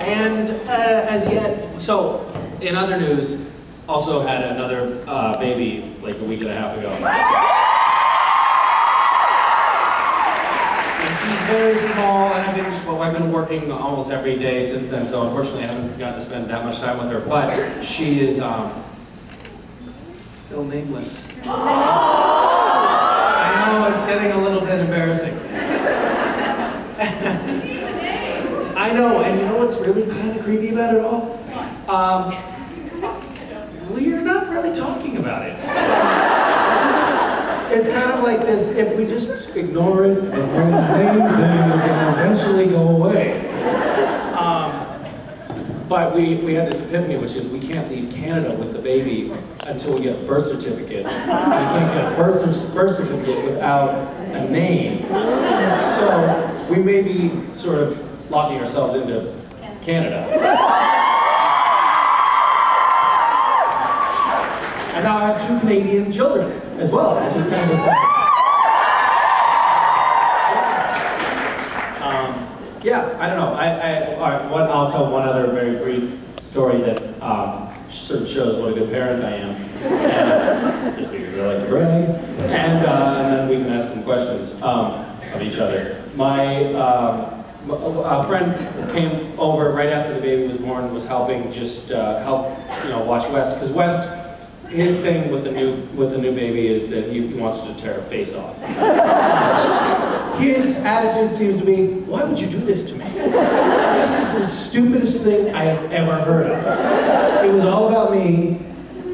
And as yet, so in other news, also had another baby like a week and a half ago. And she's very small, and I've been working almost every day since then, so unfortunately I haven't gotten to spend that much time with her, but she is still nameless. I know, it's getting a little bit embarrassing. I know, and you know what's really kind of creepy about it all? We're not really talking about it. It's kind of like this, if we just ignore it, the whole thing is going to eventually go away. But we had this epiphany, which is we can't leave Canada with the baby until we get a birth certificate. We can't get a birth certificate without a name. So we may be sort of locking ourselves into Canada. And now I have 2 Canadian children as well, which is kind of exciting. Yeah, I don't know. I'll tell one other very brief story that sort of shows what a good parent I am. And just because I like to brag. And then we can ask some questions of each other. A friend came over right after the baby was born, was helping just help, watch West, because West, his thing with the new baby is that he wants to tear her face off. His attitude seems to be, why would you do this to me? This is the stupidest thing I have ever heard of. It was all about me,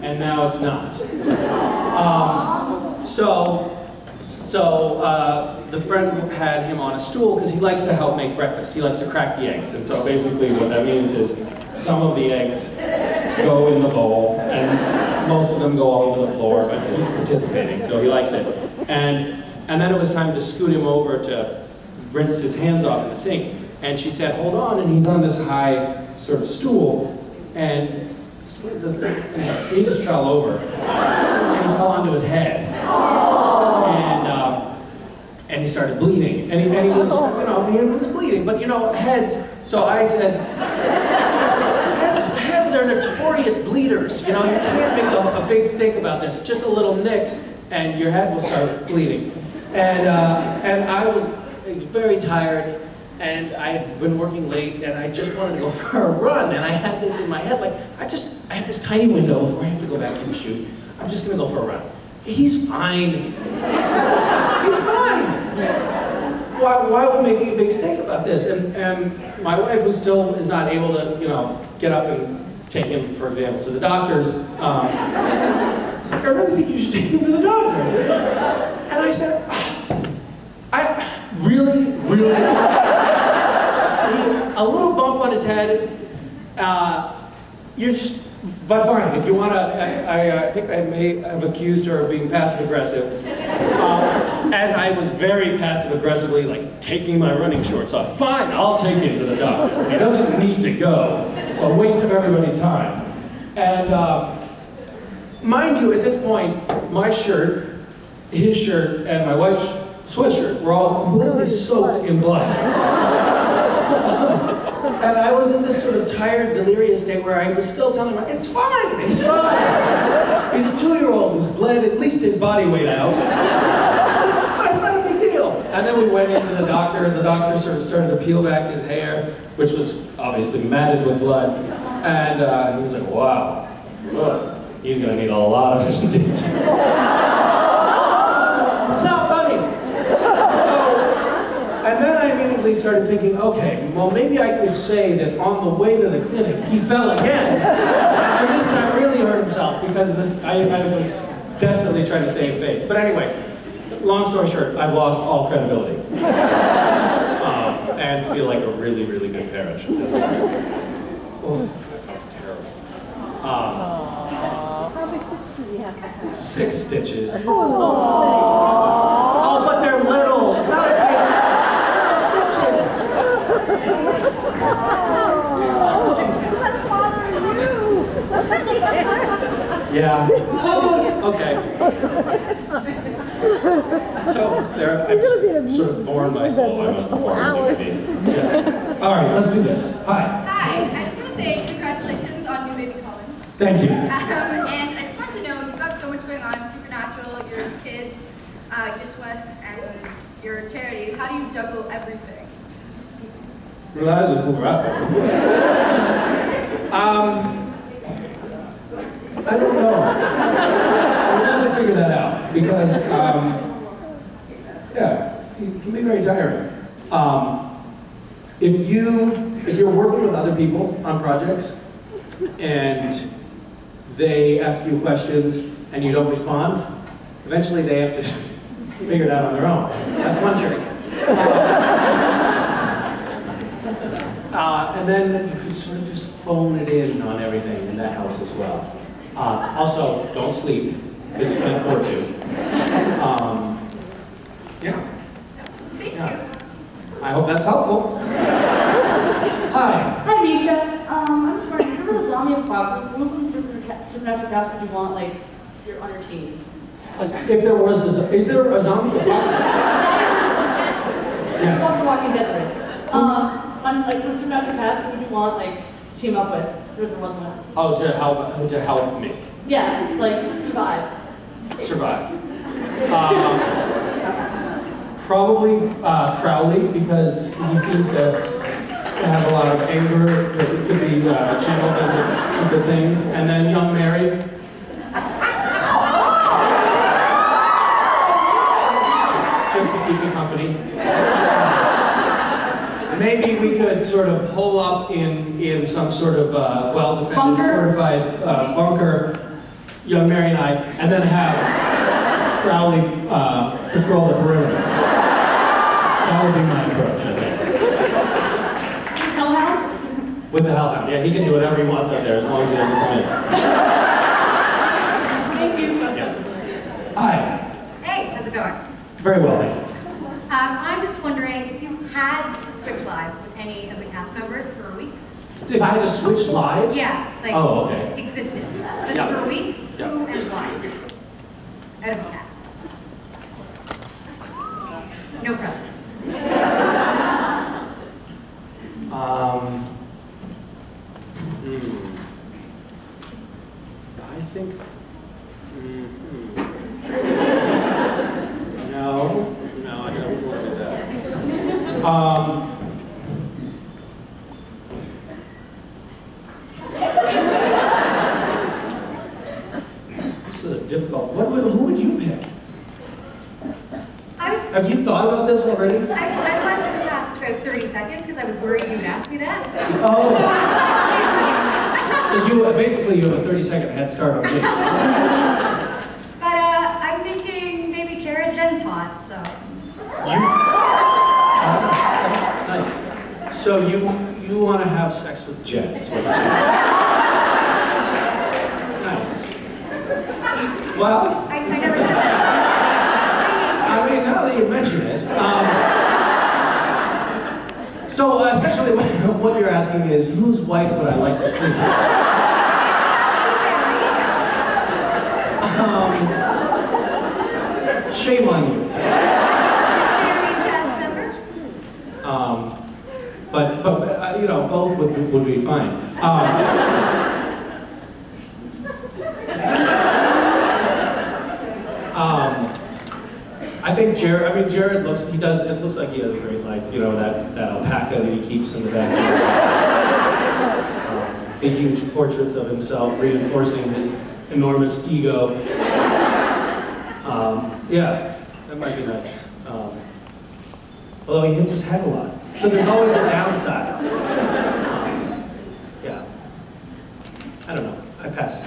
and now it's not. So the friend had him on a stool because he likes to help make breakfast. He likes to crack the eggs. And so basically what that means is some of the eggs go in the bowl and most of them go all over the floor, but he's participating, so he likes it. And then it was time to scoot him over to rinse his hands off in the sink. And she said, hold on, and he's on this high sort of stool, and he just fell over. And he fell onto his head. And he started bleeding. And he was, he was bleeding, but heads, so I said, heads are notorious bleeders. You can't make a big stink about this. Just a little nick, and your head will start bleeding. And I was very tired, and I had been working late, and I just wanted to go for a run, and I had this in my head, like, I have this tiny window before I have to go back and shoot. I'm just gonna go for a run. He's fine. He's fine. Why are we making a big stink about this? And my wife, who still is not able to, get up and take him, for example, to the doctors, was like, I really think you should take him to the doctor. And I said, I really, a little bump on his head, you're just, but fine, if you want to, I think I may have accused her of being passive-aggressive, as I was very passive-aggressively, like, taking my running shorts off. Fine, I'll take him to the doctor. He doesn't need to go. It's a waste of everybody's time. And mind you, at this point, my shirt, his shirt, and my wife's sweatshirt were all completely soaked in blood. And I was in this sort of tired, delirious state where I was still telling him, it's fine, he's fine. He's a 2-year-old who's bled at least his body weight out. It's not a big deal. And then we went into the doctor, and the doctor sort of started to peel back his hair, which was obviously matted with blood. And he was like, wow, look, he's gonna need a lot of stitches. It's not funny. And then I immediately started thinking, okay, well maybe I could say that on the way to the clinic, he fell again. And this time really hurt himself because I was desperately trying to save face. But anyway, long story short, I've lost all credibility. And feel like a really, really good parent. Oh, that was terrible. How many stitches did you have? 6 stitches. Oh, but they're little. It's not a big... Yeah. Okay. So there, I've just sort of borne my soul. I'm a born baby. Yes. All right, let's do this. Hi. Hi. Thank you. And I just want to know, you've got so much going on, Supernatural, your kids, Yeshwas, and your charity. How do you juggle everything? I don't know. I'm trying to figure that out because, yeah, it can be very tiring. If you're working with other people on projects and they ask you questions and you don't respond, eventually they have to figure it out on their own. That's one trick. And then you can sort of just phone it in on everything, and that helps as well. Also, don't sleep, because you can't afford to. Yeah. Thank you. I hope that's helpful. Hi. Hi, Misha. I'm just wondering, if you were the zombie apocalypse, what kind of supernatural cast would you want, like, you're on your team? If there was is there a zombie apocalypse? Yes. What Walking Dead is. Like, the supernatural cast, who would you want, like, to team up with, if there wasn't one? Oh, to help me. Yeah, like, survive. Survive. Probably Crowley, because he seems to have a lot of anger that could be channeled into good things. And then young Mary. Just to keep me company. Maybe we could sort of hole up in some sort of well-defended, fortified bunker, young Mary and I, and then have Crowley patrol the perimeter. That would be my approach, I think. Hellhound? With the Hellhound, yeah, he can do whatever he wants out there as long as he doesn't come in. Thank you. Yeah. Hi. Hey, how's it going? Very well, thank you. I'm just wondering if you had to switch lives with any of the cast members for a week? If I had to switch lives? Yeah, like existence. Just for a week? Yeah. Who and why? Out of the cast. No problem. I think. No, I don't want to do that. This is difficult. Who would you pick? Have you thought about this already? I was in the past about 30 seconds because I was worried you would ask me that. Oh. So you basically you have a 30-second head start on me. But I'm thinking maybe Kara. Jen's hot, so. Nice. So you want to have sex with Jen? Is what you're saying. Nice. Well, I never said that. I mean, now that you mention it. So essentially, what you're asking is, whose wife would I like to sleep with? Shame on you. But you know, both would be fine. I think Jared looks like he has a great life, you know, that alpaca that he keeps in the backyard. Big huge portraits of himself reinforcing his enormous ego. Yeah, that might be nice. Although he hits his head a lot. So there's always a downside. Yeah. I don't know, I pass.